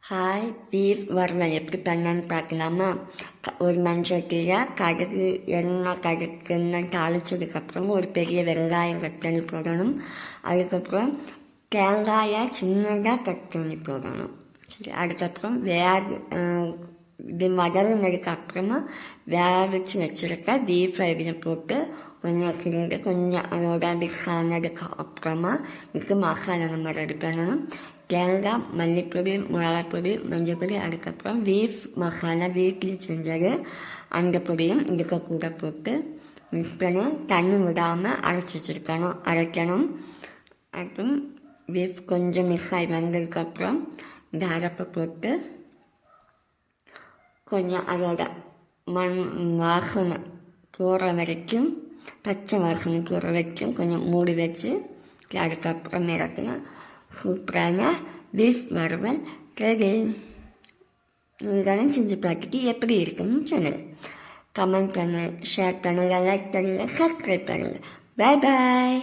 Hi, beef வறுவல் எப்படி பண்ணான்னு பார்க்கலாமா? ஒரு மண்சட்டியில் கடுகு எண்ணெய் தாளித்ததுக்கப்புறம் ஒரு பெரிய வெங்காயம் கட் பண்ணி போடணும். அதுக்கப்புறம் தேங்காயை சின்னதாக கட் பண்ணி போடணும். சரி, அதுக்கப்புறம் இது மதங்கினதுக்கு அப்புறமா வச்சு வச்சுருக்க பீஃபை இதில் போட்டு கொஞ்சம் கிண்டு கொஞ்சம் அதோட மிக்ஸ் ஆனதுக்கு அப்புறமா இதுக்கு மசாலா நம்ம ரெடி பண்ணணும். தேங்காய், மல்லிப்பொடி, மிளகாப்பொடி, மஞ்சள், அதுக்கப்புறம் பீஃப் மசாலா வீட்டில் செஞ்சது அந்த பொடியும் இதுக்கு கூட போட்டு மிக்ஸ் பண்ணி தண்ணி விடாமல் அரைக்கணும். அப்புறம் பீஃப் கொஞ்சம் மிக்ஸ் ஆகி வந்ததுக்கப்புறம் இந்த அரைப்பை போட்டு கொஞ்சம் அதோட வாசனை போகிற வரைக்கும், பச்சை வாசனை போகிற வரைக்கும் கொஞ்சம் மூடி வச்சு அதுக்கப்புறம் இறக்குனா சூப்பரான பீஃப் வறுவல் ரெடி. நீங்களும் செஞ்சு பார்த்துட்டு எப்படி இருக்குன்னு சொல்லுங்கள். கமெண்ட் பண்ணுங்கள், ஷேர் பண்ணுங்கள், லைக் பண்ணுங்கள், சப்ஸ்கிரைப் பண்ணுங்கள். பாய் பாய்.